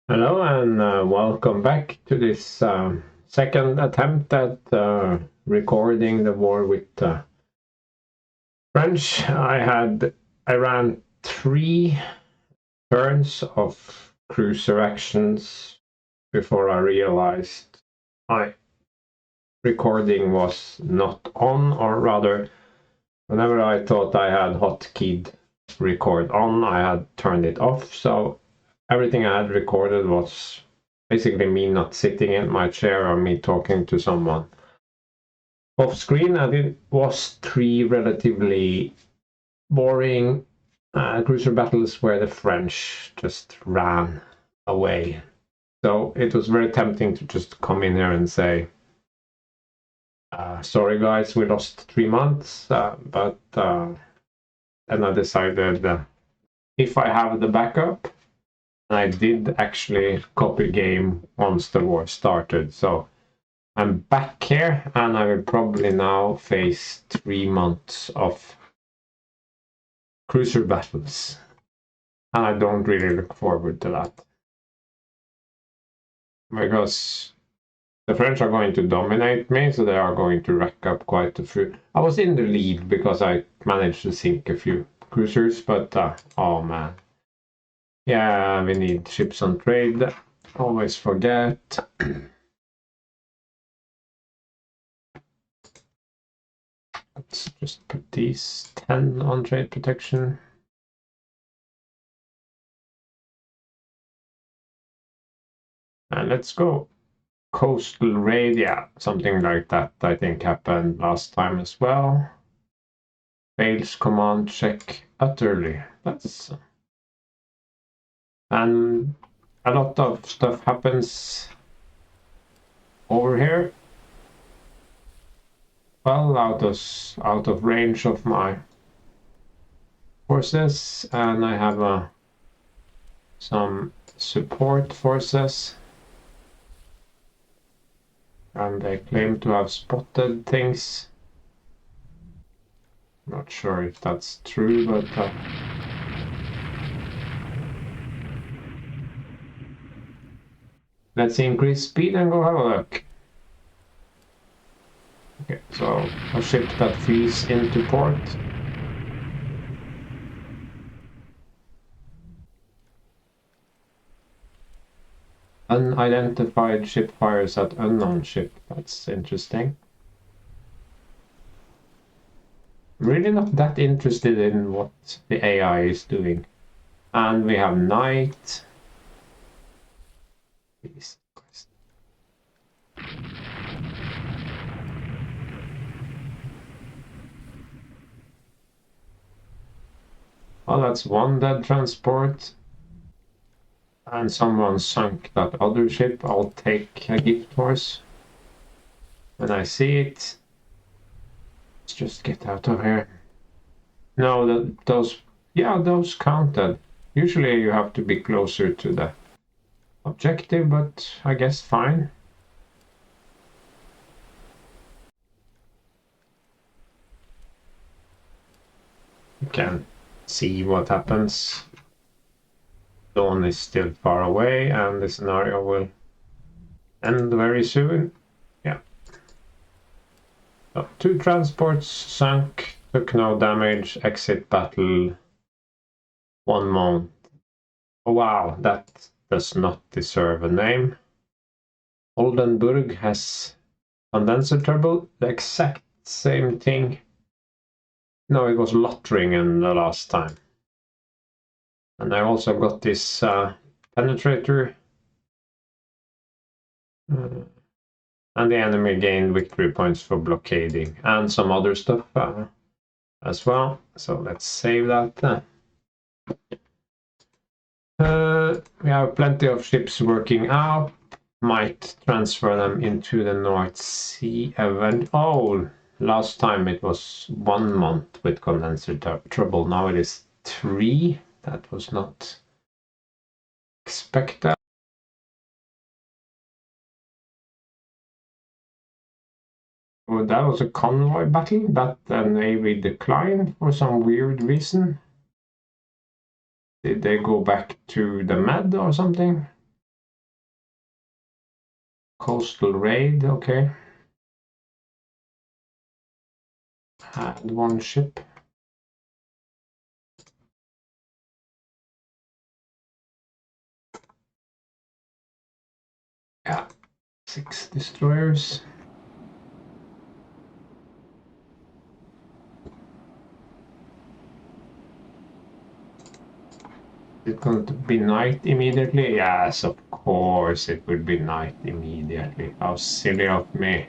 Hello and welcome back to this second attempt at recording the war with French. I ran 3 turns of cruiser actions before I realized my recording was not on, or rather, whenever I thought I had hotkeyed record on, I had turned it off. So everything I had recorded was basically me not sitting in my chair or me talking to someone off screen, and it was 3 relatively boring cruiser battles where the French just ran away. So it was very tempting to just come in here and say, sorry guys, we lost 3 months, but then I decided if I have the backup, I did actually copy game once the war started, so I'm back here and I will probably now face 3 months of cruiser battles, and I don't really look forward to that because the French are going to dominate me, so they are going to rack up quite a few. I was in the lead because I managed to sink a few cruisers, but oh man. Yeah, we need ships on trade. Always forget. Let's just put these 10 on trade protection. And let's go. Coastal raid, yeah, something like that I think happened last time as well. Fails command check utterly. That's... And a lot of stuff happens over here. Well, out of range of my forces, and I have some support forces, and they claim to have spotted things. Not sure if that's true, but let's increase speed and go have a look. Okay, so a ship that flees into port. Unidentified ship fires at unknown ship. That's interesting. I'm really not that interested in what the AI is doing. And we have night. Well, that's one dead transport. And someone sunk that other ship. I'll take a gift horse when I see it. Let's just get out of here. No, those counted. Usually you have to be closer to the objective, but I guess fine. You can see what happens. Dawn is still far away and the scenario will end very soon. Yeah. So 2 transports sunk, took no damage, exit battle, 1 month. Oh, wow, that does not deserve a name. Oldenburg has condenser trouble, the exact same thing. No, it was Lothringen the last time. And I also got this penetrator. And the enemy gained victory points for blockading and some other stuff as well. So let's save that. We have plenty of ships working out. Might transfer them into the North Sea event. Oh, last time it was 1 month with condenser trouble. Now it is 3. That was not expected. Oh, that was a convoy battle that the Navy declined for some weird reason. Did they go back to the Med or something? Coastal raid, okay. Had one ship. Yeah, 6 destroyers. Is it going to be night immediately? Yes, of course it would be night immediately. How silly of me.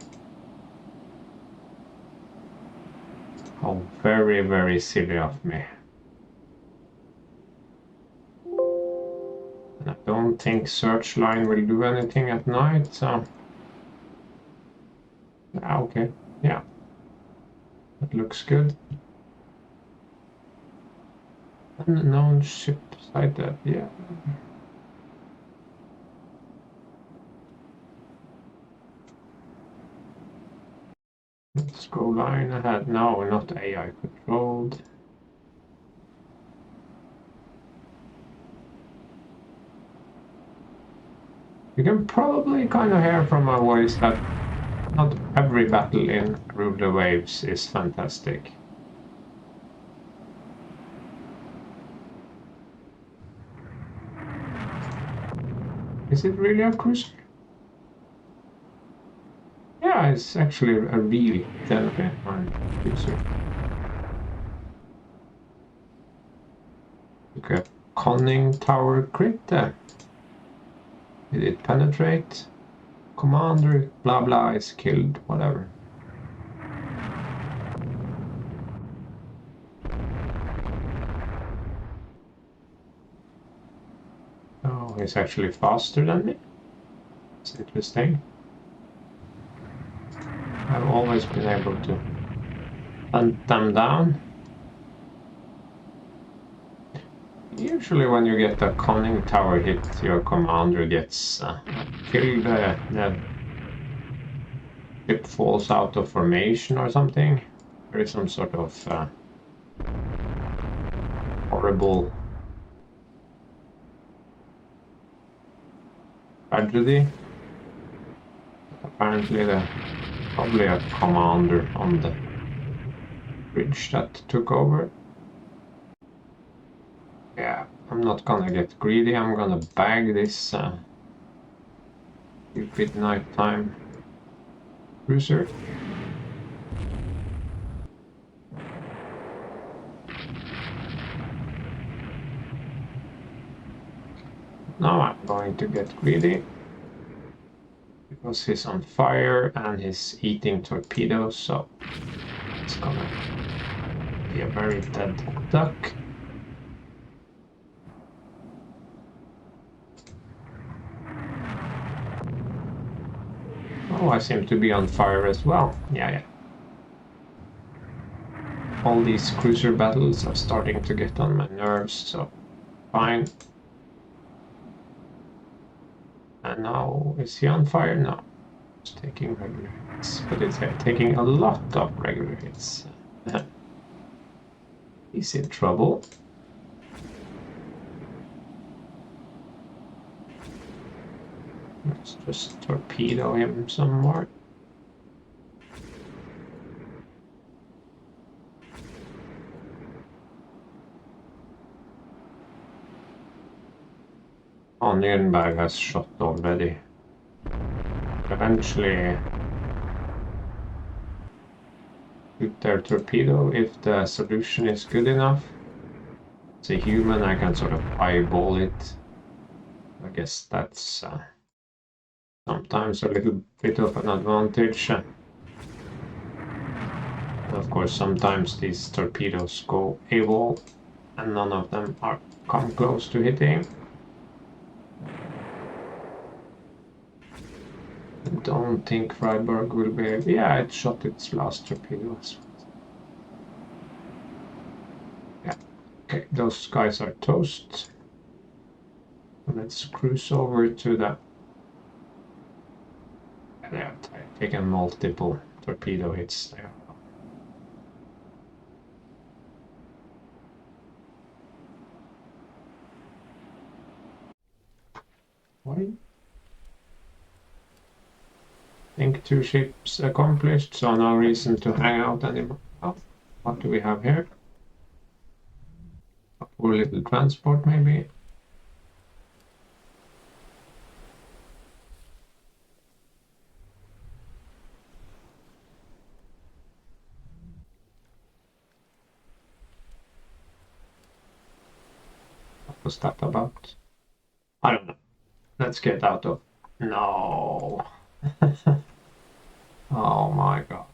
How very, very silly of me. I don't think Searchline will do anything at night, so... Okay, yeah. That looks good. Unknown ship sighted, yeah. Let's go line ahead. No, not AI controlled. You can probably kind of hear from my voice that not every battle in Rule the Waves is fantastic. Is it really a cruiser? Yeah, it's actually a real genuine cruiser. Okay, conning tower crit there. Did it penetrate? Commander, blah blah, is killed, whatever. Oh, he's actually faster than me. It's interesting. I've always been able to hunt them down. Usually when you get a conning tower hit, your commander gets killed. The ship falls out of formation or something. There is some sort of horrible tragedy. Apparently probably a commander on the bridge that took over. Yeah, I'm not gonna get greedy, I'm gonna bag this stupid nighttime cruiser. Now I'm going to get greedy because he's on fire and he's eating torpedoes, so it's gonna be a very dead duck. Oh, I seem to be on fire as well. Yeah. All these cruiser battles are starting to get on my nerves, so fine. And now, is he on fire? No. It's taking regular hits, but it's taking a lot of regular hits. He's in trouble. Let's just torpedo him some more. Oh, Nürnberg has shot already. Eventually shoot their torpedo if the solution is good enough. As a human, I can sort of eyeball it. I guess that's sometimes a little bit of an advantage. Of course, sometimes these torpedoes go AWOL and none of them come close to hitting. I don't think Freiburg will be able... Yeah, it shot its last torpedo as well. Yeah, okay, those guys are toast. Let's cruise over to the... They have taken multiple torpedo hits there. Why? think 2 ships accomplished, so no reason to hang out anymore. Oh, what do we have here? A poor little transport, maybe. What was that about? I don't know. Let's get out of... No. Oh my god.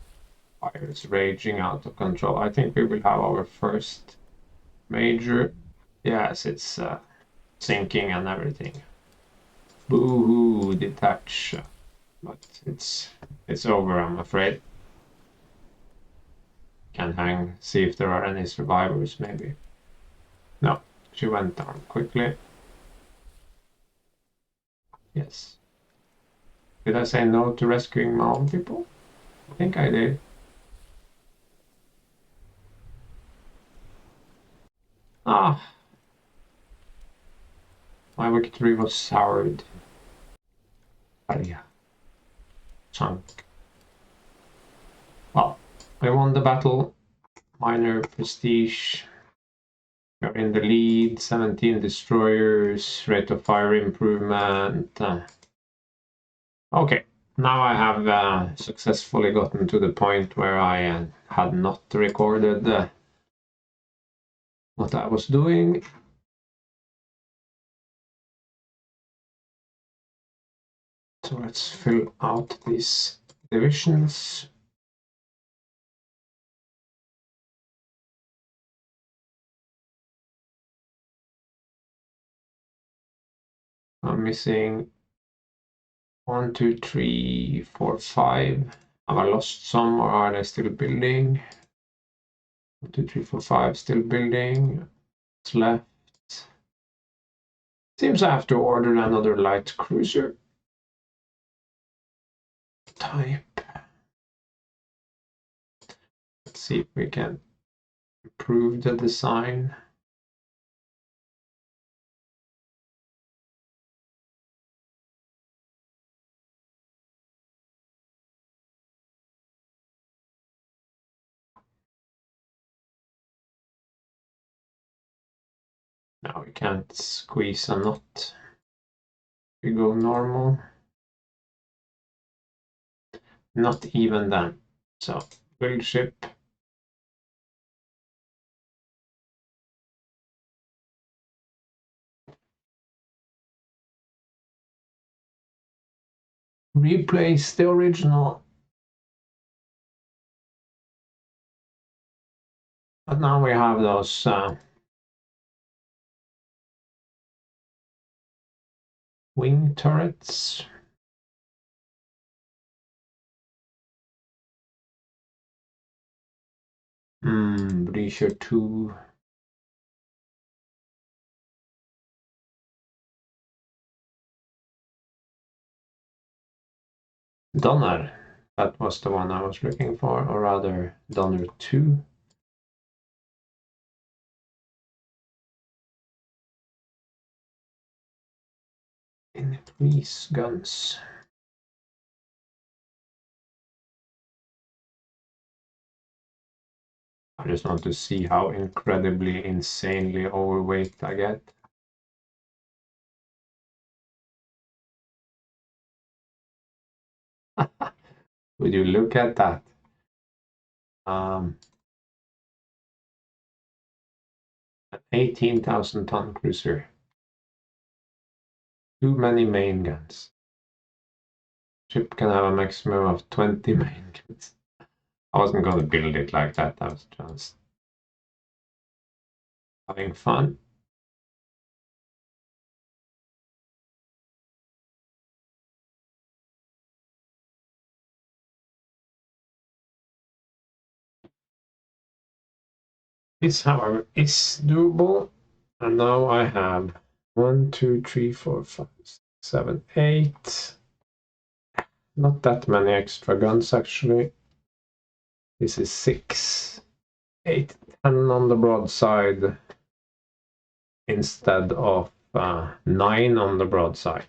Fire is raging out of control. I think we will have our first major... Yes, it's sinking and everything. Boo-hoo, detach. But it's over, I'm afraid. Can hang, see if there are any survivors, maybe. No, she went down quickly. Yes. Did I say no to rescuing my own people? I think I did. Ah, my victory was soured. Yeah. Chunk. Well, I won the battle. Minor prestige. We're in the lead. 17 destroyers. Rate of fire improvement. Okay. Now I have successfully gotten to the point where I had not recorded what I was doing. So let's fill out these divisions. I'm missing 1, 2, 3, 4, 5. Have I lost some or are they still building? 1, 2, 3, 4, 5 still building. What's left? Seems I have to order another light cruiser. Type. Let's see if we can improve the design. Now we can't squeeze a knot. We go normal. Not even then. So build ship. Replace the original. But now we have those wing turrets. Breacher 2. Donner. That was the one I was looking for, or rather Donner 2. Increase guns. I just want to see how incredibly, insanely overweight I get. Would you look at that? An 18,000 ton cruiser. Too many main guns. Ship can have a maximum of 20 main guns. I wasn't going to build it like that. I was just having fun. This, however, is doable. And now I have 1, 2, 3, 4, 5, 6, 7, 8. Not that many extra guns, actually. This is 6, 8, 10 on the broadside instead of 9 on the broadside.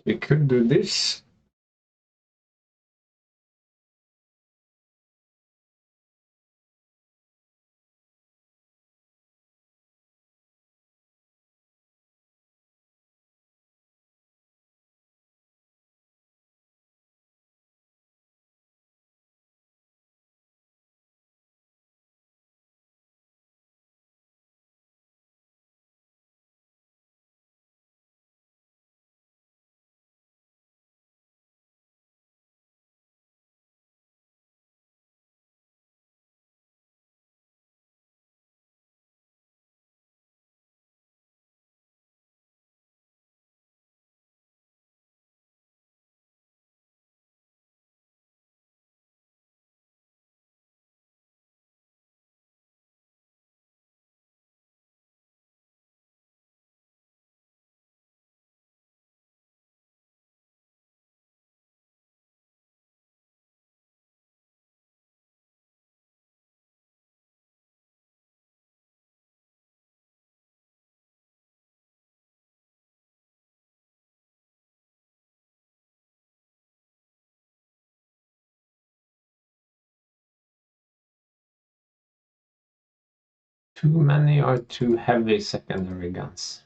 We could do this. Too many or too heavy secondary guns?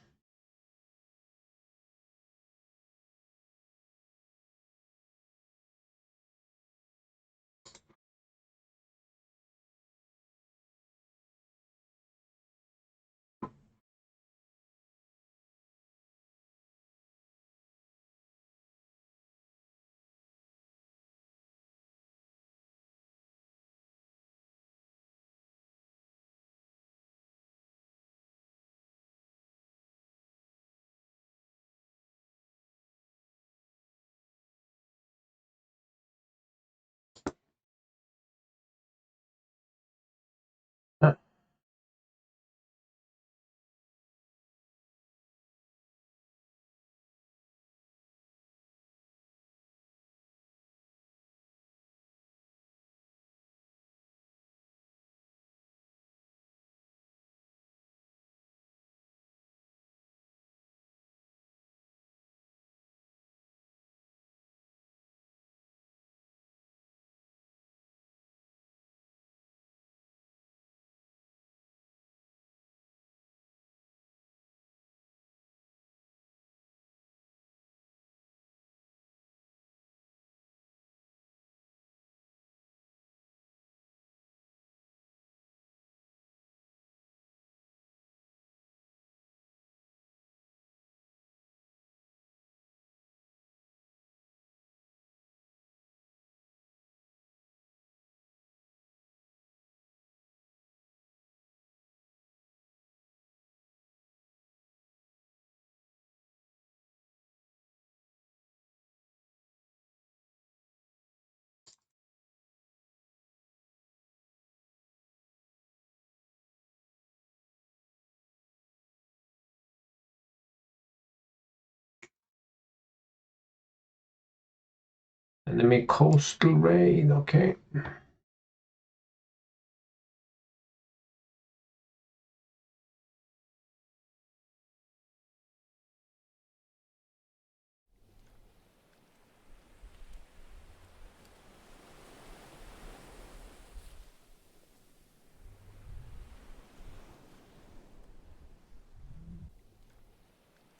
Enemy coastal raid, okay.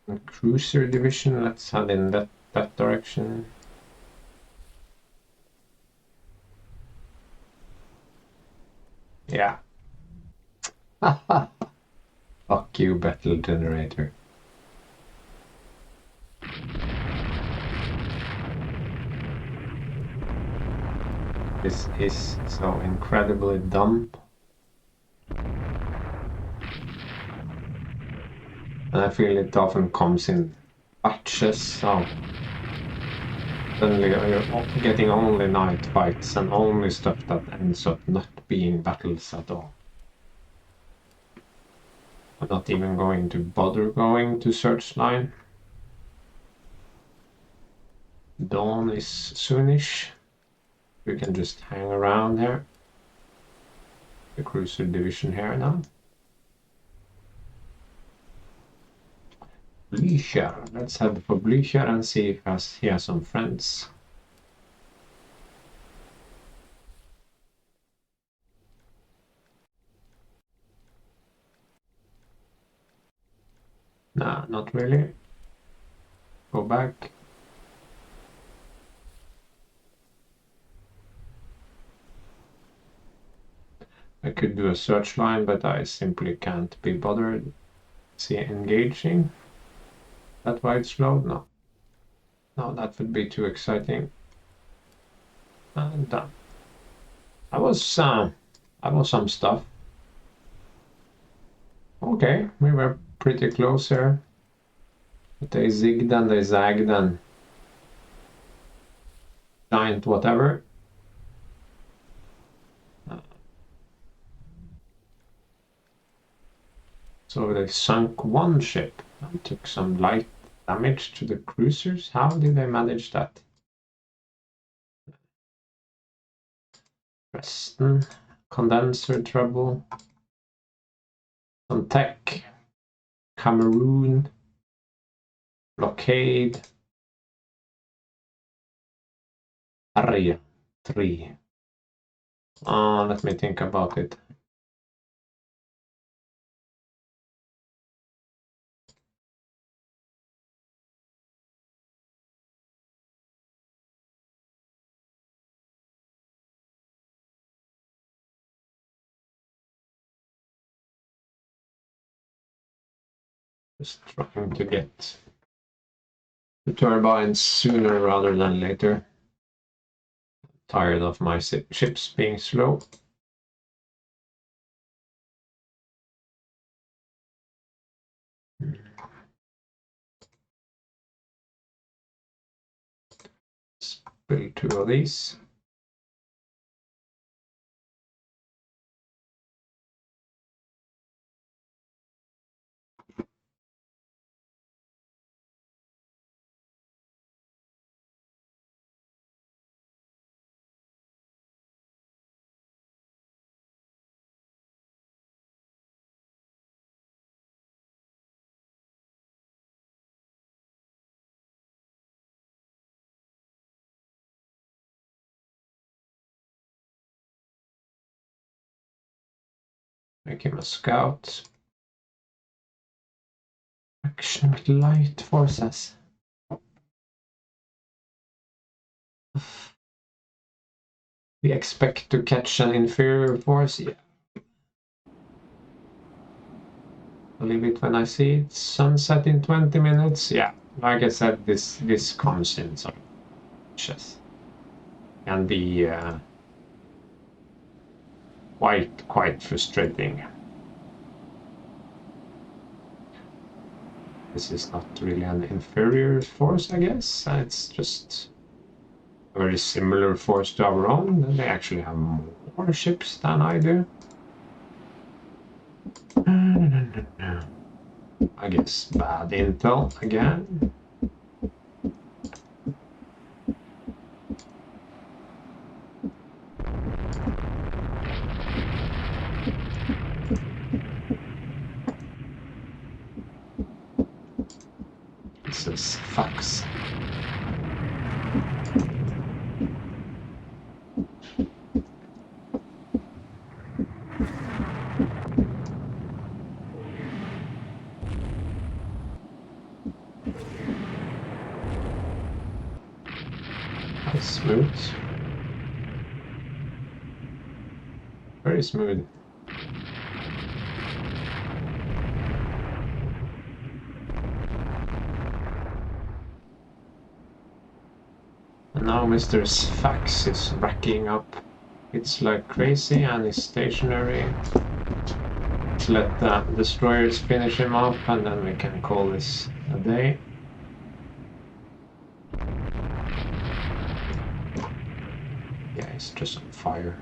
A cruiser division, let's head in that direction. Yeah. Fuck you, battle generator. This is so incredibly dumb. And I feel it often comes in batches, so suddenly you're getting only night fights and only stuff that ends up not being battles at all. I'm not even going to bother going to search line. Dawn is soonish. We can just hang around here. The cruiser division here now. Blücher. Let's head for Blücher and see if he has some friends. Nah, not really. Go back. I could do a search line, but I simply can't be bothered. See, engaging. That why it's slow? No. No, that would be too exciting. And done. That was some stuff. Okay, we were pretty close here. But they zigged and they zagged and giant whatever. So they sunk one ship and took some light damage to the cruisers. How did they manage that? Preston, condenser trouble. Some tech, Cameroon, blockade, Arya 3. Let me think about it. Just trying to get the turbines sooner rather than later. Tired of my ships being slow. Build 2 of these. Make him a scout. Action with light forces. We expect to catch an inferior force. Yeah. Believe it when I see it. Sunset in 20 minutes. Yeah, like I said, this comes in some batches. Can be quite frustrating. This is not really an inferior force, I guess. It's just a very similar force to our own. They actually have more ships than I do. I guess bad intel again. This is fax. Smooth. Very smooth. And now Mr. Fax is racking up. It's like crazy and he's stationary. Let's let the destroyers finish him up and then we can call this a day. Yeah, he's just on fire.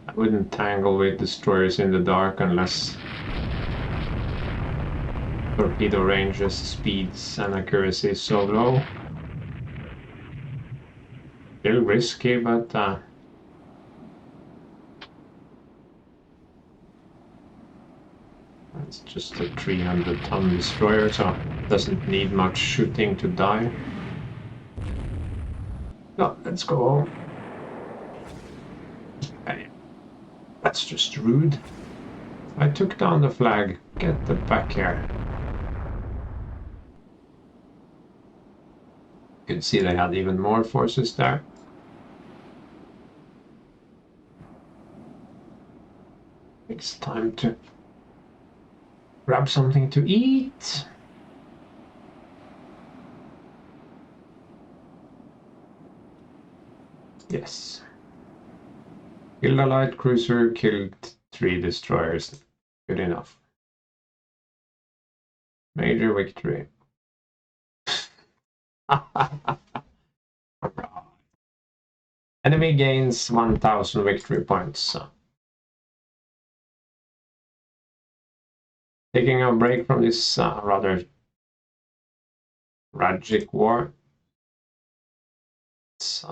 I wouldn't tangle with destroyers in the dark unless torpedo ranges, speeds and accuracy is so low. Still risky, but just a 300-ton destroyer, so it doesn't need much shooting to die. No, let's go home. Hey, that's just rude. I took down the flag. Get the back here. You can see they had even more forces there. It's time to grab something to eat. Yes. Killed a light cruiser, killed 3 destroyers. Good enough. Major victory. Enemy gains 1000 victory points. Taking a break from this rather tragic war. Let's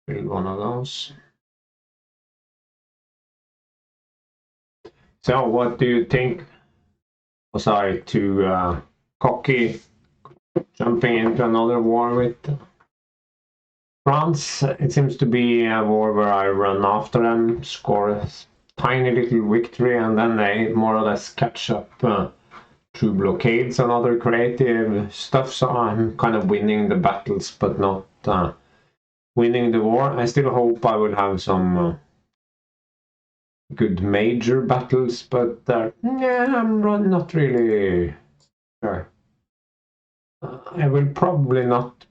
build one of those. So what do you think? Was I too cocky jumping into another war with France? It seems to be a war where I run after them, score a tiny little victory, and then they more or less catch up through blockades and other creative stuff. So I'm kind of winning the battles, but not winning the war. I still hope I will have some good major battles, but yeah, I'm not really sure. I will probably not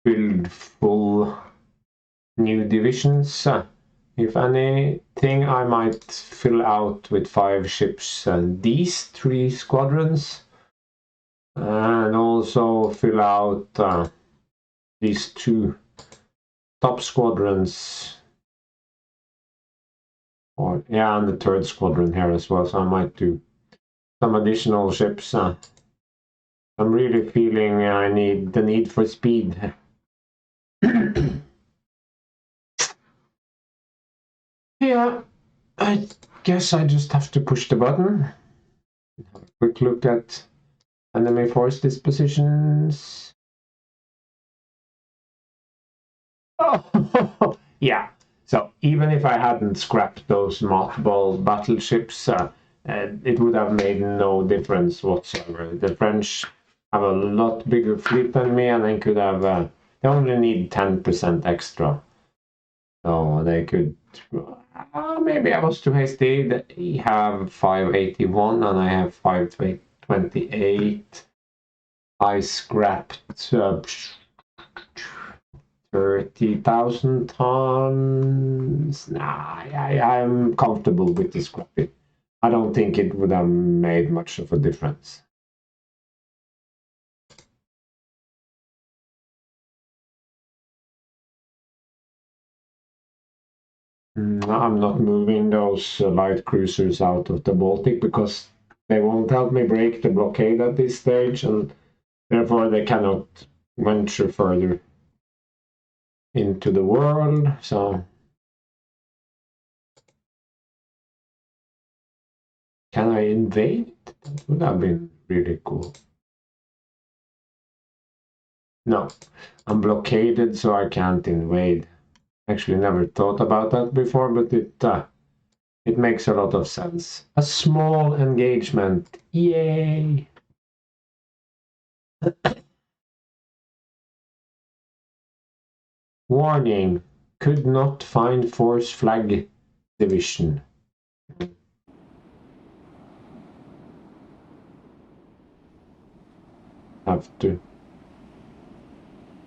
build full new divisions. If anything, I might fill out with 5 ships and these 3 squadrons, and also fill out these 2 top squadrons. Or yeah, and the 3rd squadron here as well. So I might do some additional ships. I'm really feeling I need the need for speed. Yeah, I guess I just have to push the button. Have a quick look at enemy force dispositions. Oh, yeah. So even if I hadn't scrapped those mothball battleships, it would have made no difference whatsoever. The French have a lot bigger fleet than me, and they could have. They only need 10% extra, so they could. Maybe I was too hasty. They have 581, and I have 528. I scrapped 30,000 tons. Nah, I'm comfortable with the scrapping. I don't think it would have made much of a difference. I'm not moving those light cruisers out of the Baltic because they won't help me break the blockade at this stage, and therefore they cannot venture further into the world. So can I invade? That would have been really cool. No, I'm blockaded, so I can't invade. Actually, never thought about that before, but it makes a lot of sense. A small engagement, yay! Warning: could not find force flag division. Have to.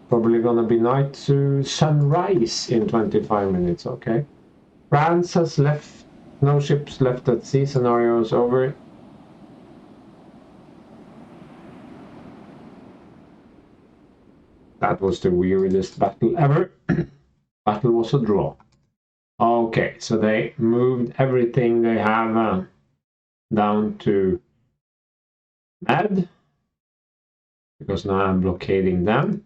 Probably gonna be night to sunrise in 25 minutes, okay. France has left, no ships left at sea, scenario is over. That was the weirdest battle ever. Battle was a draw. Okay, so they moved everything they have down to Med, because now I'm blockading them.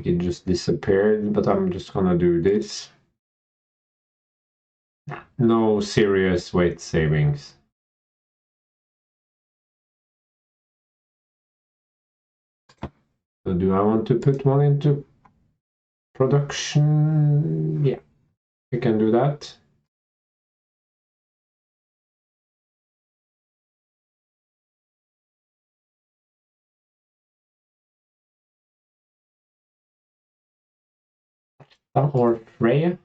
think it just disappeared, but I'm just gonna do this. No serious weight savings. So do I want to put one into production? Yeah, we can do that. Or Freya.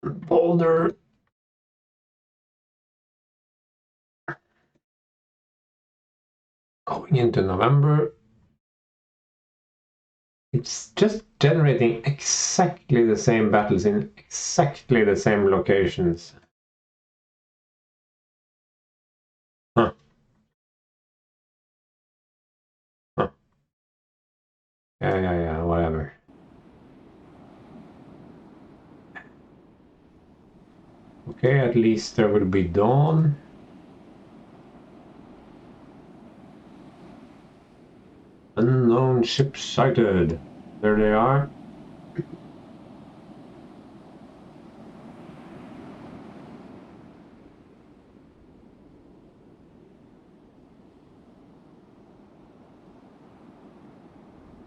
Boulder. Going into November. It's just generating exactly the same battles in exactly the same locations. Huh. Huh. Yeah, whatever. Okay, at least there will be dawn. Unknown ships sighted. There they are.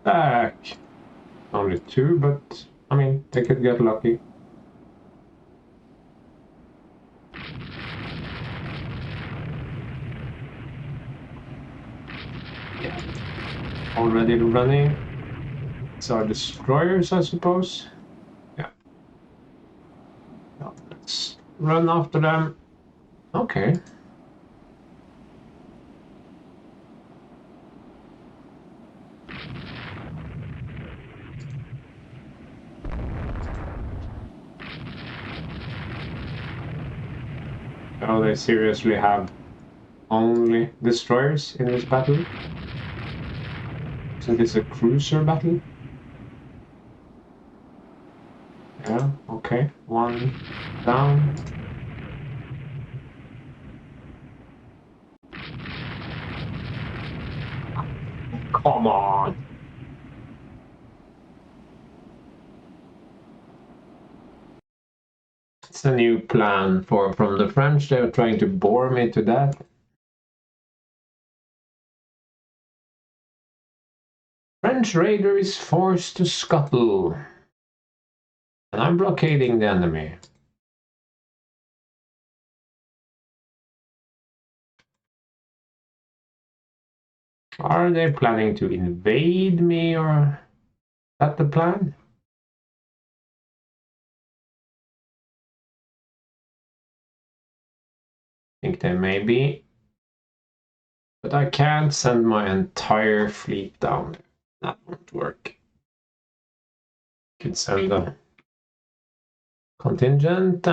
Back. Only two, but I mean, they could get lucky. Yeah. Already running. These are destroyers, I suppose. Yeah. Well, let's run after them. Okay. Oh, they seriously have only destroyers in this battle? Isn't this a cruiser battle? Yeah, okay. One down. Come on! It's a new plan from the French. They're trying to bore me to death. French raider is forced to scuttle. And I'm blockading the enemy. Are they planning to invade me, or is that the plan? I think they may be. But I can't send my entire fleet down. That won't work. Could send a contingent.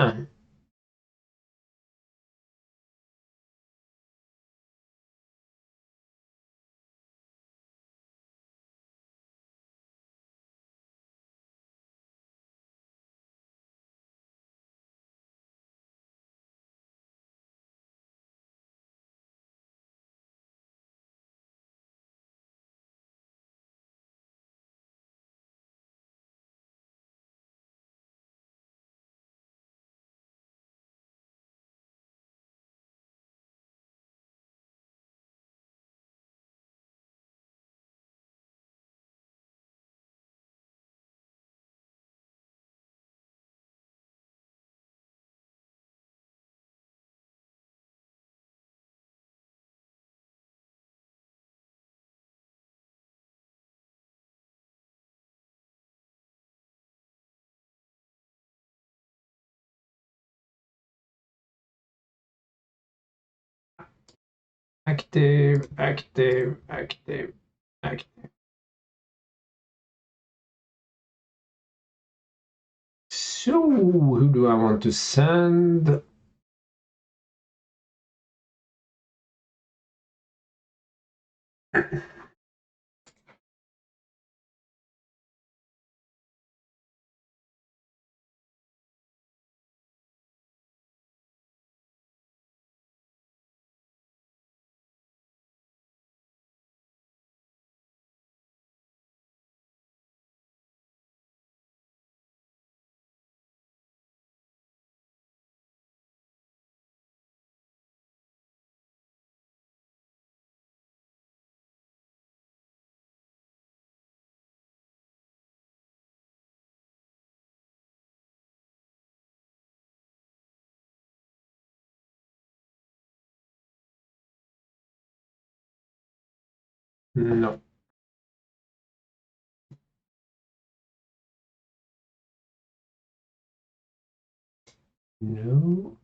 Active, active, active, active. So, who do I want to send? No. No.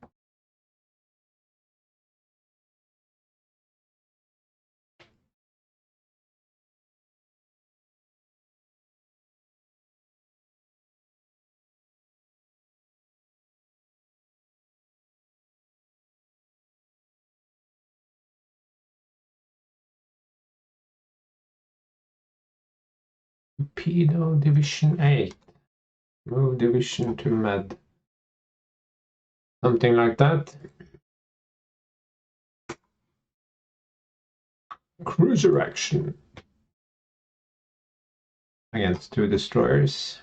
Torpedo Division 8. Move division to med. Something like that. Cruiser action. Against 2 destroyers.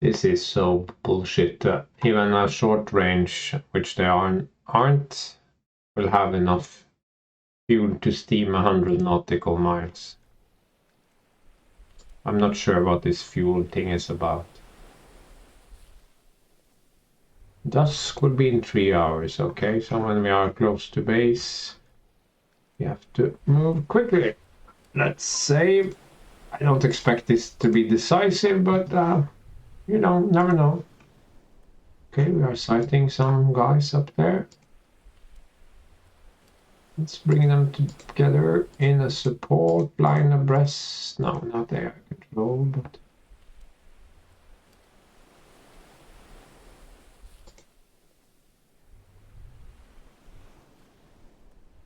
This is so bullshit. Even a short range, which they aren't, will have enough fuel to steam 100 nautical miles. I'm not sure what this fuel thing is about. Dusk will be in 3 hours, okay? So when we are close to base, we have to move quickly. Let's save. I don't expect this to be decisive, but you know, never know. Okay, we are sighting some guys up there. Let's bring them together in a support line abreast. No, not there. Control, but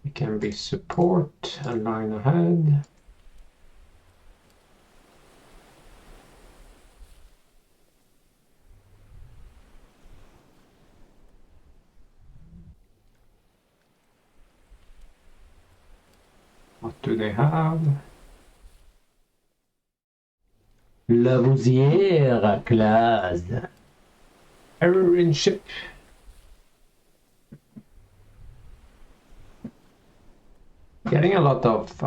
it can be support and line ahead. What do they have? Lavoisier class. Error in ship. Getting a lot of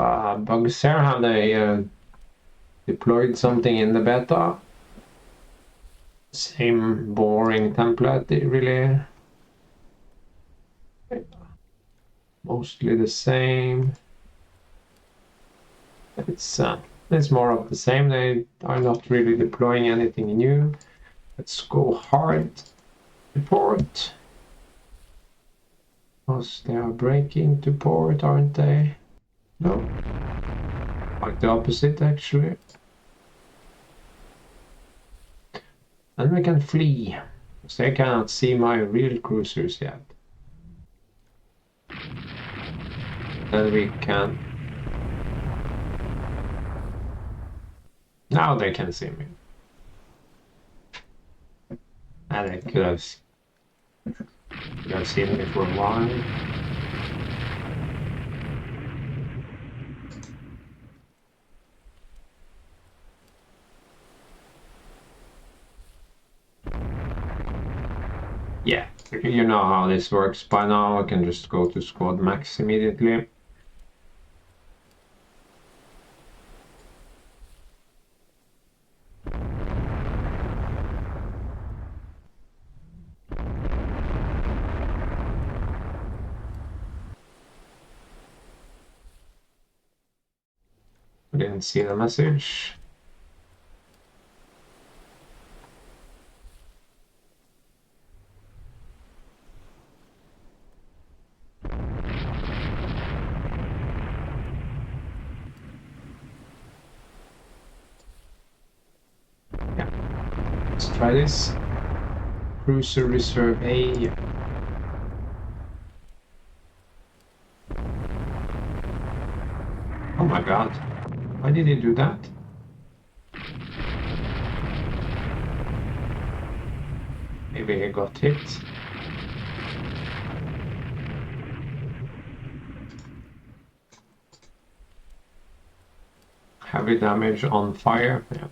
bugs here. Have they deployed something in the beta? Same boring template, really. Mostly the same. It's more of the same. They are not really deploying anything new. Let's go hard report. Because they are breaking to port, aren't they? No. Like the opposite, actually. Then we can flee. Because they cannot see my real cruisers yet. Then we can... Now they can see me. And they could have seen me for a while. Yeah, you know how this works by now. I can just go to squad max immediately. Didn't see the message. Yeah, let's try this. Cruiser Reserve A. Oh my god, why did he do that? Maybe he got hit. Heavy damage on fire. Yeah.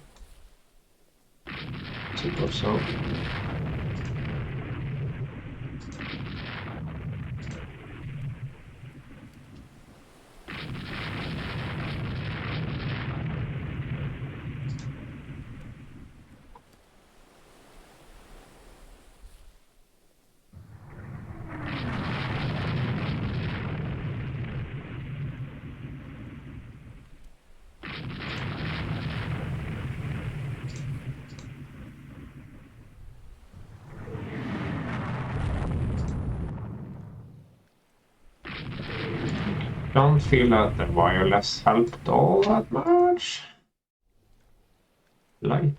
Suppose so. don't feel that the wireless helped all that much. Light.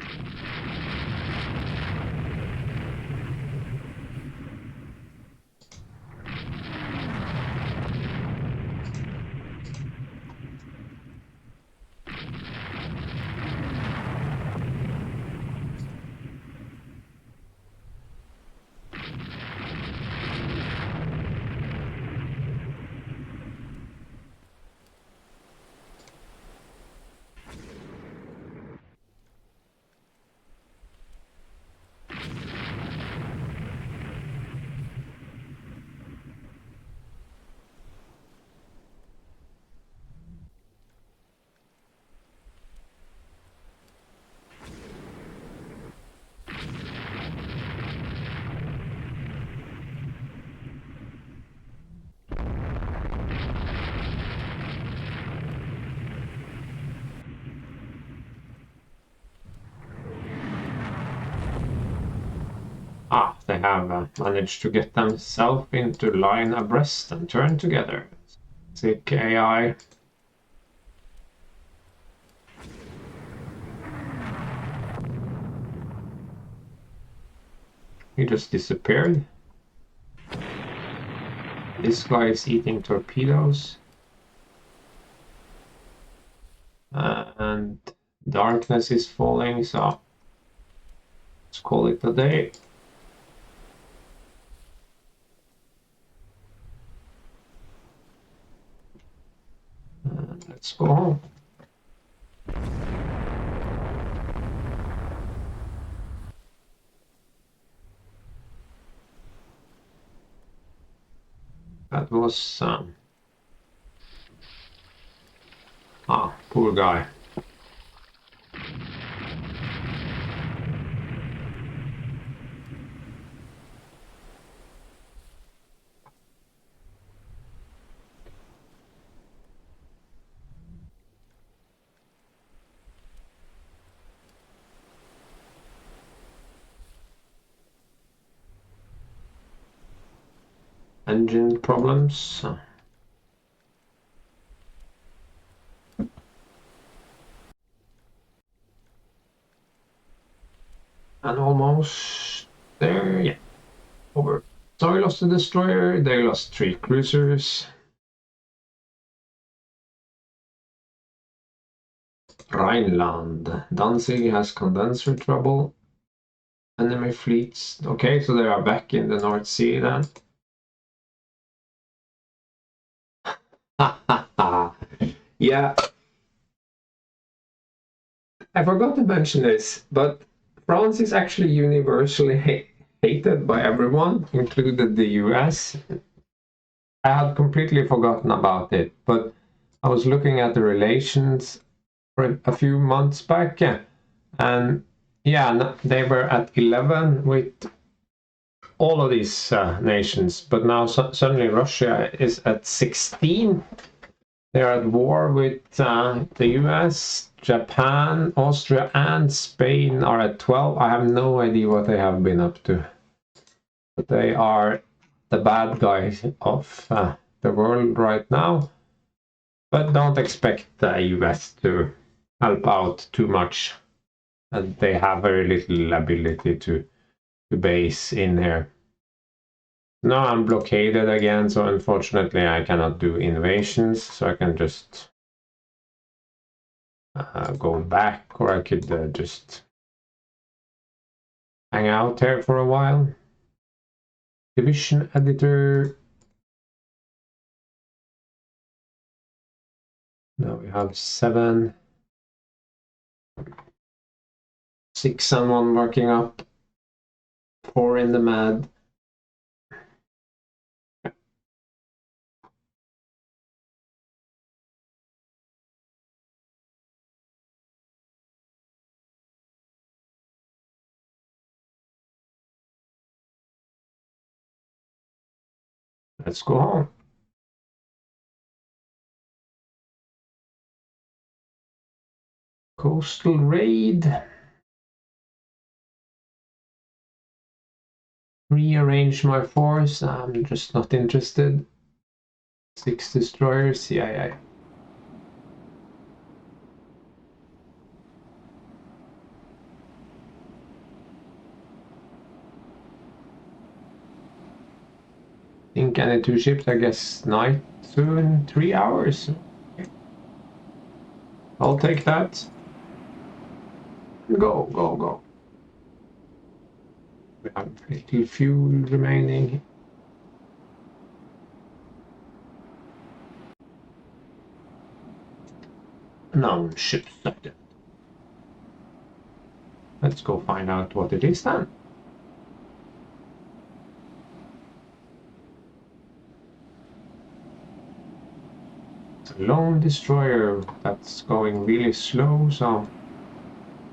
Ah, they have managed to get themselves into line abreast and turn together. Sick AI. He just disappeared. This guy is eating torpedoes. And darkness is falling, so let's call it a day. Let's go home. That was poor guy. Engine problems. And almost there, yeah. Over. So we lost the destroyer, they lost 3 cruisers. Rhineland. Danzig has condenser trouble. Enemy fleets. Okay, so they are back in the North Sea then. Yeah. I forgot to mention this, but France is actually universally hated by everyone, including the US. I had completely forgotten about it, but I was looking at the relations for a few months back, and yeah, they were at 11 with all of these nations, but now suddenly Russia is at 16. They're at war with the US, Japan, Austria, and Spain are at 12. I have no idea what they have been up to. But they are the bad guys of the world right now. But don't expect the US to help out too much. And they have very little ability to base in here. Now I'm blockaded again, so unfortunately I cannot do invasions, so I can just go back, or I could just hang out here for a while. Division editor. Now we have 7, 6 and 1 working up, 4 in the mad. Let's go home. Coastal raid. Rearrange my force. I'm just not interested. 6 destroyers, yeah. Think any 2 ships, I guess night soon, 3 hours. Okay. I'll take that. Go. We have little fuel remaining. No ships sighted. Let's go find out what it is then. It's a lone destroyer that's going really slow, so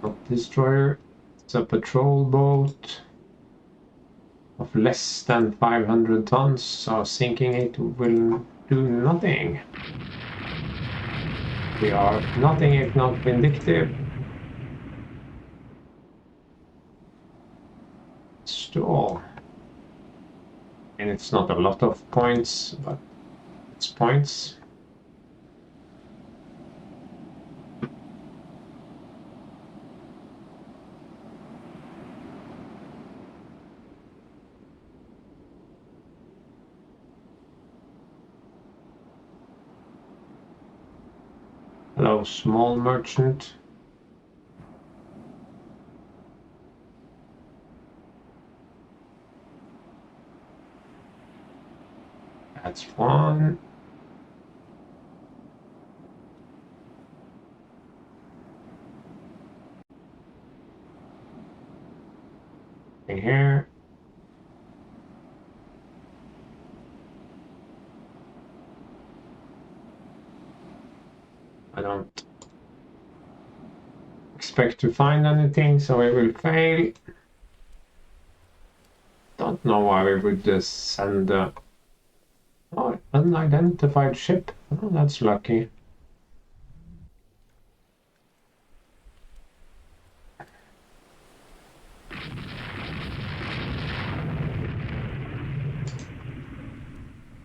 not destroyer. It's a patrol boat of less than 500 tons, so sinking it will do nothing. We are nothing if not vindictive. Stall. And it's not a lot of points, but it's points. Hello, small merchant. That's one. In here. I don't expect to find anything, so I will fail. Don't know why we would just send a unidentified ship. Oh, that's lucky.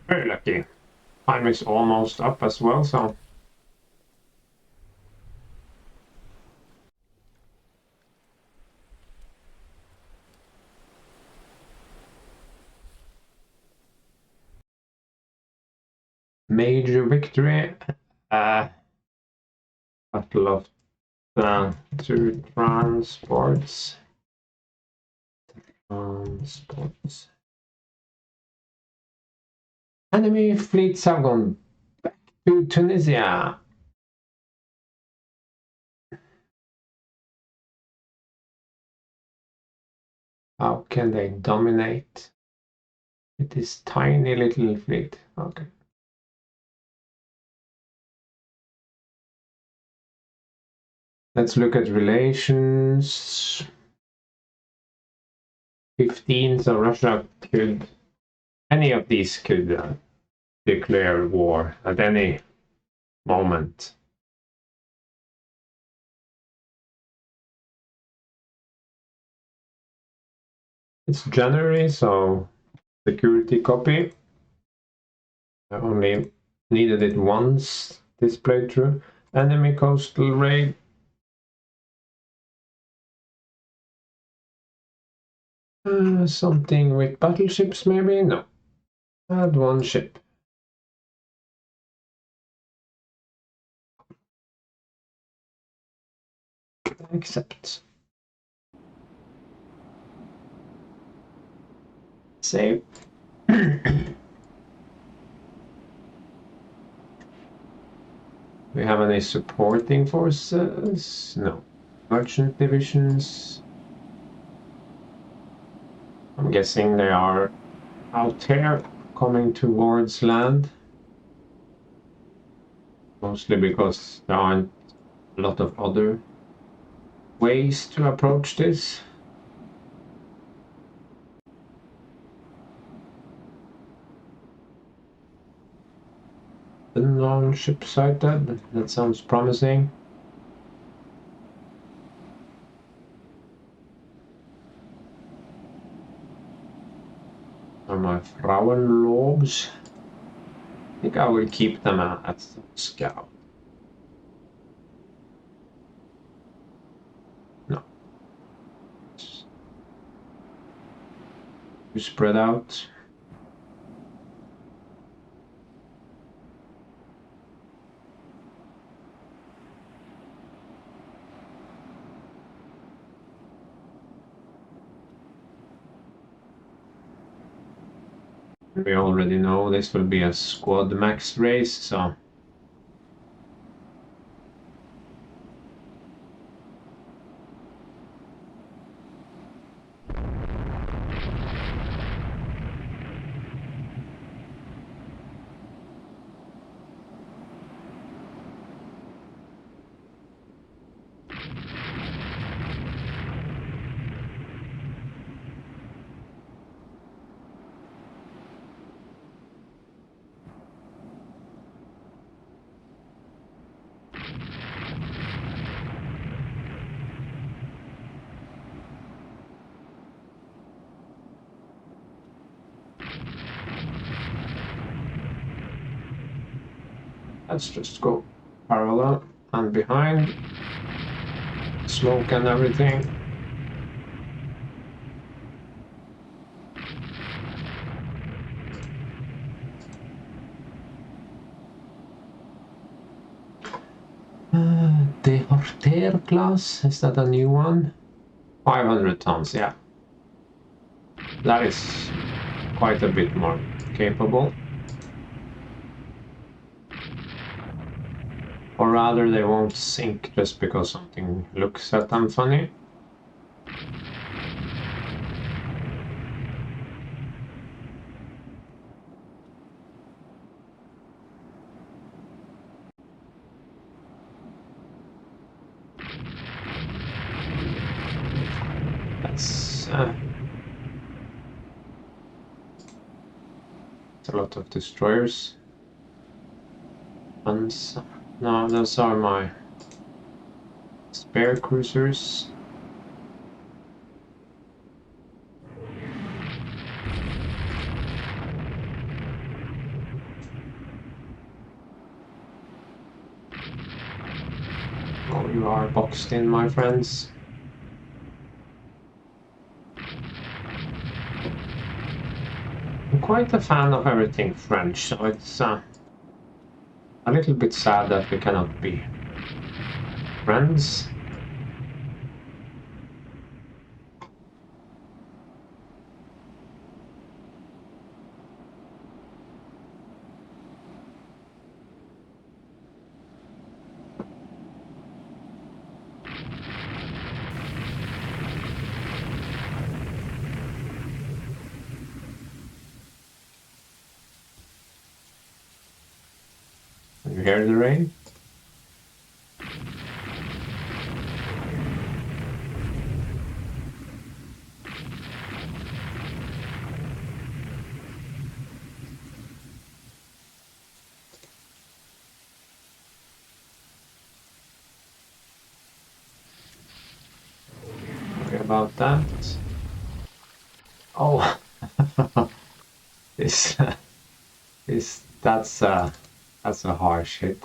Very lucky. Time is almost up as well, so major victory. Battle of the two transports. Enemy fleets have gone back to Tunisia. How can they dominate with this tiny little fleet? Okay. Let's look at relations. 15, so Russia could, any of these could declare war at any moment. It's January, so security copy. I only needed it once this playthrough. Enemy coastal raid. Something with battleships, maybe? No. Add one ship. Accept. Save. We have any supporting forces? No. Merchant divisions. I'm guessing they are out here coming towards land. Mostly because there aren't a lot of other ways to approach this. Unknown ship sighted. That sounds promising. Are my Frauenlobes? think I will keep them at scout. No. You spread out. We already know this will be a squad max race, so let's just go parallel and behind. Smoke and everything. Deporter class, is that a new one? 500 tons, yeah. That is quite a bit more capable. Or rather, they won't sink just because something looks at them funny. That's a lot of destroyers. No, those are my spare cruisers. Oh, you are boxed in, my friends. I'm quite a fan of everything French, so it's a little bit sad that we cannot be friends. You hear the rain? Sorry about that. Oh, that's a harsh hit.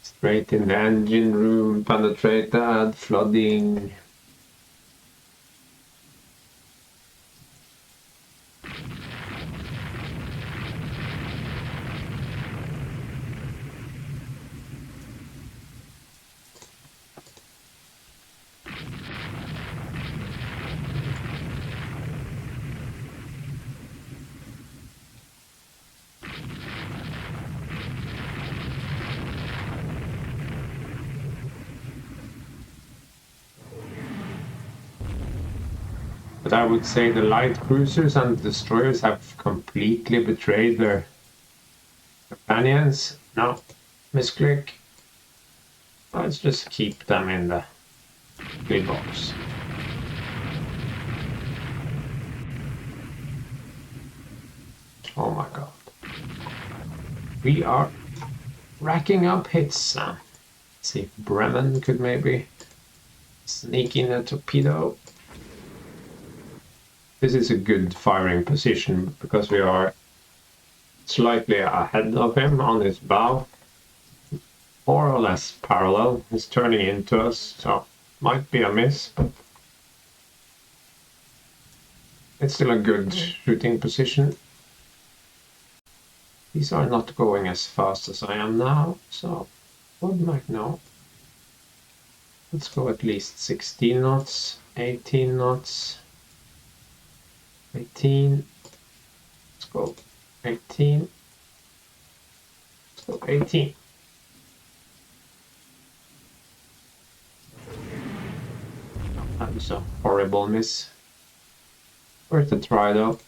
Straight in the engine room, penetrated, flooding. But I would say the light cruisers and destroyers have completely betrayed their companions. No, misclick. Let's just keep them in the big box. Oh my god. We are racking up hits now. Let's see if Bremen could maybe sneak in a torpedo. This is a good firing position because we are slightly ahead of him on his bow, more or less parallel. He's turning into us, so might be a miss, but it's still a good shooting position. These are not going as fast as I am now, so what might know. Let's go at least 16 knots, 18 knots, 18. Let's go 18. Let's go 18. That was a horrible miss. Worth a try though.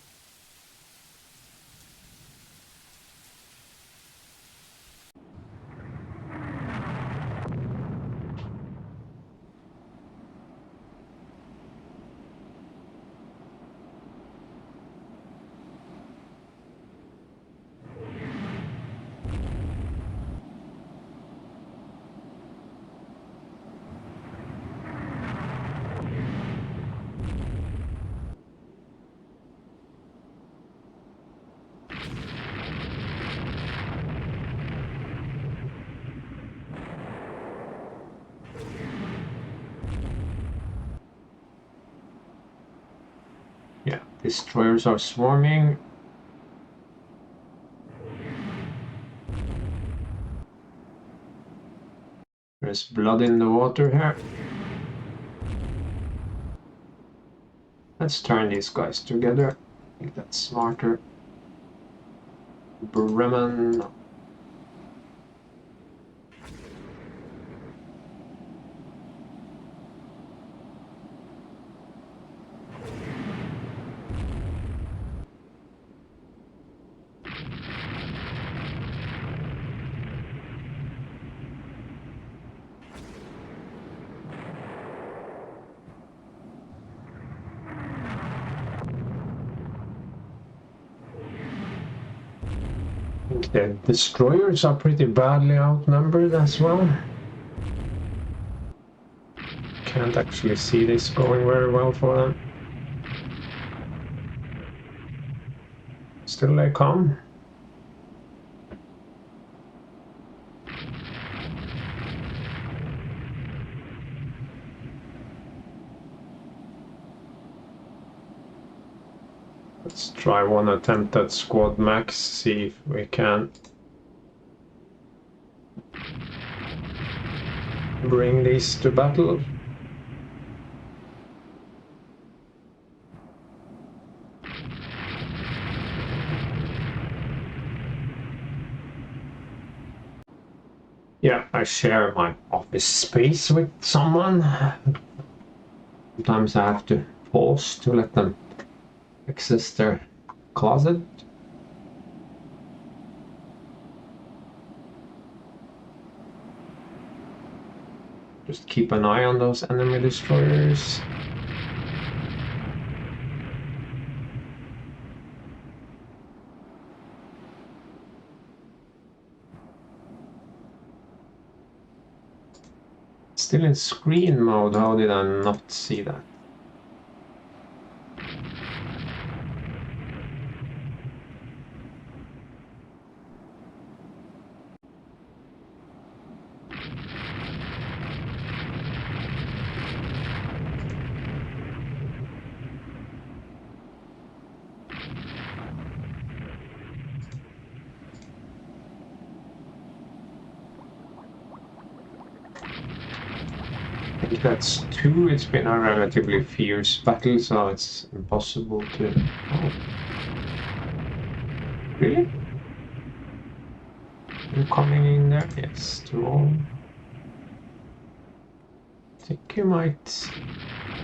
Yeah, destroyers are swarming. There's blood in the water here. Let's turn these guys together. I think that's smarter. Bremen. I think the destroyers are pretty badly outnumbered as well. Can't actually see this going very well for them. Still they come. Let's try one attempt at squad max, see if we can bring these to battle. Yeah, I share my office space with someone. Sometimes I have to pause to let them access their closet. Just keep an eye on those enemy destroyers. Still in screen mode, how did I not see that? I think that's 2. It's been a relatively fierce battle, so it's impossible to... Oh. Really? You're coming in there? Yes, 2 all. I think you might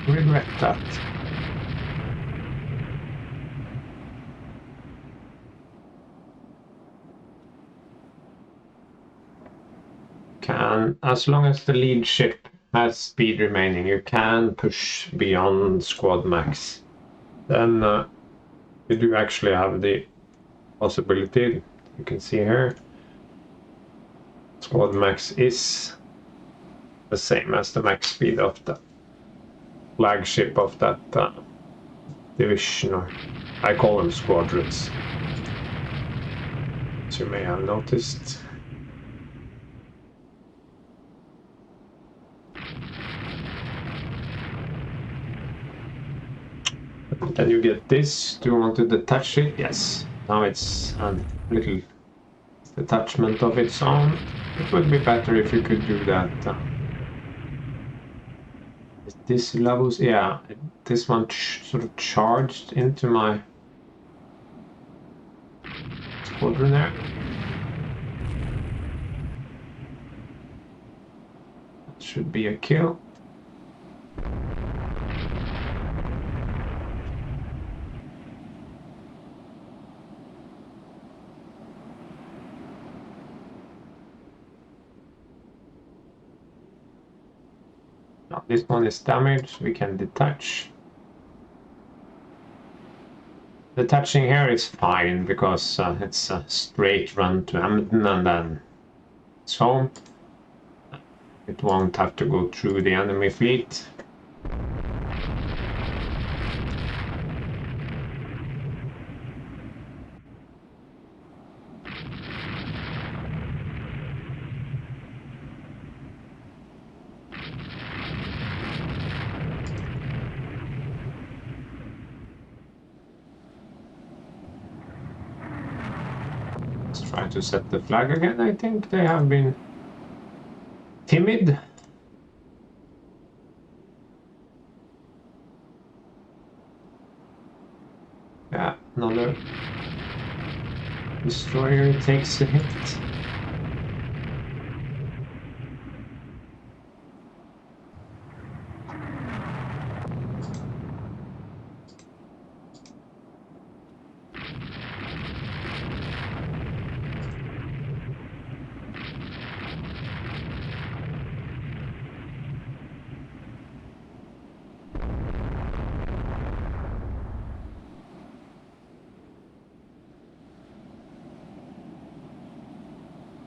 regret that. Can, as long as the lead ship has speed remaining, you can push beyond squad max. Then you do actually have the possibility. You can see here, squad max is the same as the max speed of the flagship of that division, or I call them squadrons, as you may have noticed. Then you get this. Do you want to detach it? Yes. Now it's a little detachment of its own. It would be better if you could do that. This levels, yeah, this one sort of charged into my squadron there. That should be a kill. Now this one is damaged, we can detach. Detaching here is fine because it's a straight run to Hamilton and then it's home. It won't have to go through the enemy fleet. Let's try to set the flag again. I think they have been timid. Yeah, another destroyer takes a hit.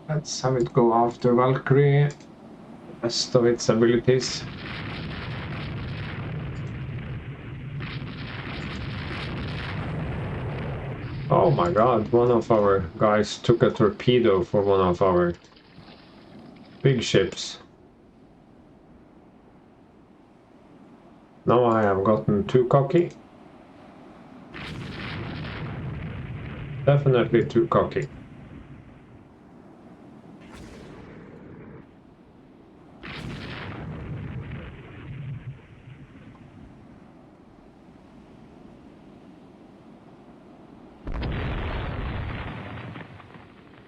Let's have it go after Valkyrie, the best of its abilities. Oh my god, one of our guys took a torpedo for one of our big ships. Now I have gotten too cocky. Definitely too cocky.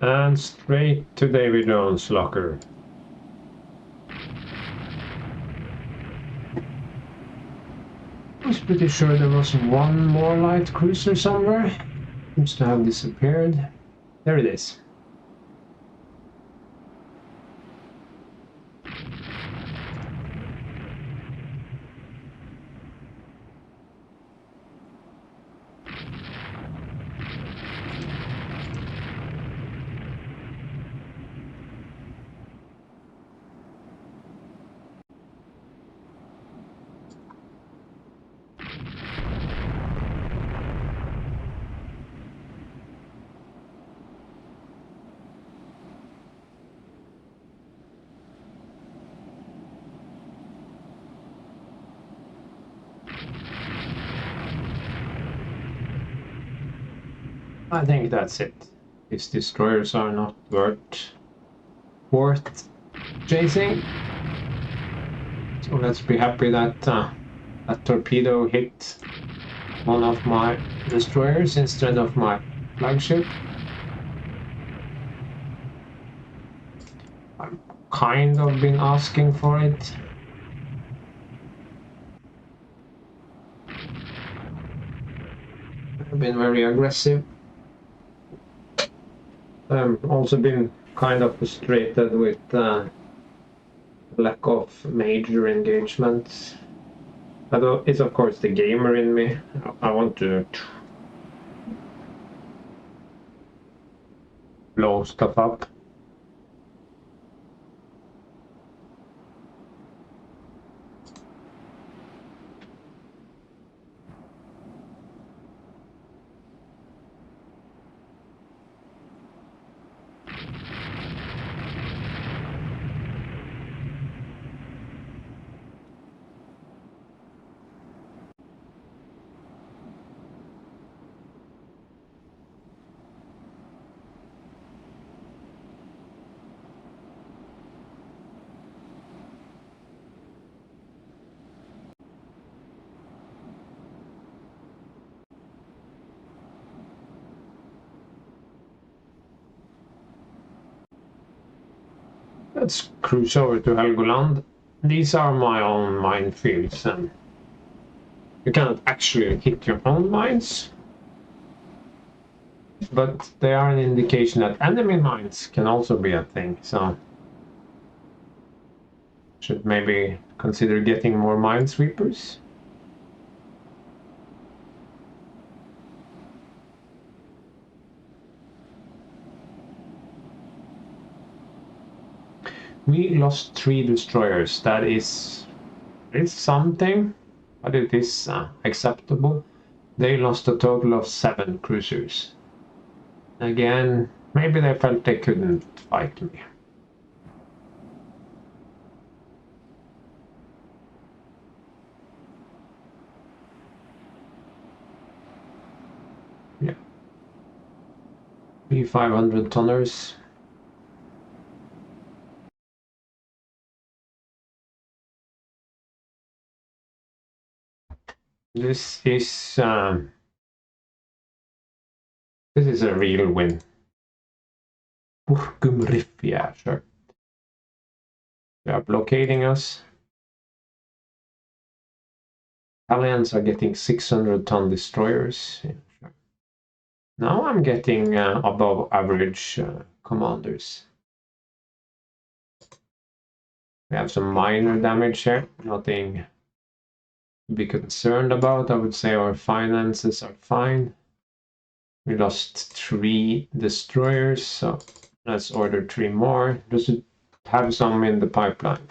And straight to Davy Jones' locker. I was pretty sure there was one more light cruiser somewhere. Seems to have disappeared. There it is. I think that's it. These destroyers are not worth chasing. So let's be happy that that torpedo hit one of my destroyers instead of my flagship. I've kind of been asking for it. I've been very aggressive. Also been kind of frustrated with lack of major engagements. Although it's of course the gamer in me. I want to blow stuff up. let's cruise over to Helgoland. These are my own minefields, and you cannot actually hit your own mines, but they are an indication that enemy mines can also be a thing, so should maybe consider getting more minesweepers. We lost 3 destroyers. That is something, but it is acceptable. They lost a total of 7 cruisers. Again, maybe they felt they couldn't fight me. Yeah. 3 500 tonners. This is a real win. Yeah, sure. They are blockading us. Italians are getting 600-ton destroyers. Yeah, sure. Now I'm getting above average commanders. We have some minor damage here, nothing to be concerned about. I would say our finances are fine. We lost 3 destroyers, so let's order 3 more. Just have some in the pipeline.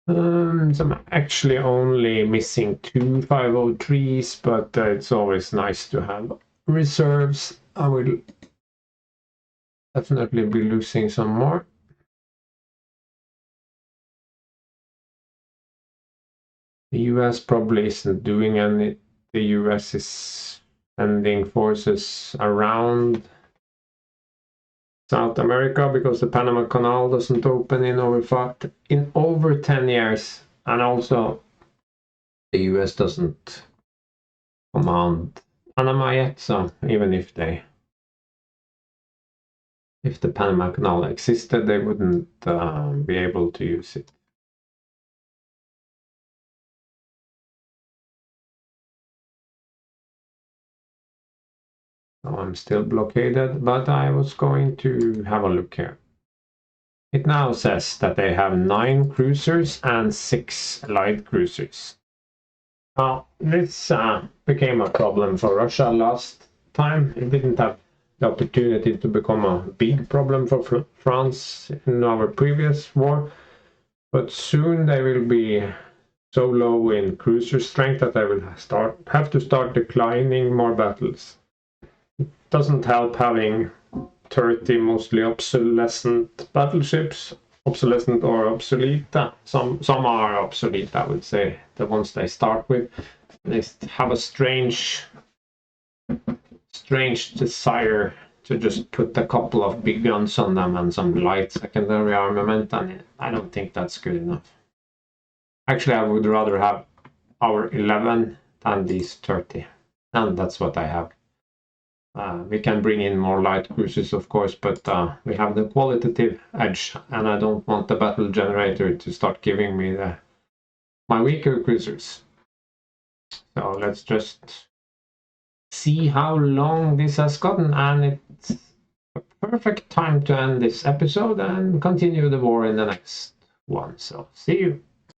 So I'm actually only missing 2 503s, but it's always nice to have reserves. I will definitely be losing some more. The US probably isn't doing any. The US is sending forces around South America because the Panama Canal doesn't open in over 10 years, and also the US doesn't command Panama yet, so even if the Panama Canal existed, they wouldn't be able to use it. So I'm still blockaded, but I was going to have a look here. It now says that they have 9 cruisers and 6 light cruisers. Now, this became a problem for Russia last time. It didn't have the opportunity to become a big problem for France in our previous war, but soon they will be so low in cruiser strength that they will have to start declining more battles. It doesn't help having 30 mostly obsolescent battleships, obsolescent or obsolete. Some are obsolete, I would say. The ones they start with, they have a strange desire to just put a couple of big guns on them and some light secondary armament, and I don't think that's good enough. Actually, I would rather have our 11 than these 30, and that's what I have. We can bring in more light cruisers, of course, but we have the qualitative edge, and I don't want the battle generator to start giving me my weaker cruisers. So let's just see how long this has gotten, and it's a perfect time to end this episode and continue the war in the next one. So see you.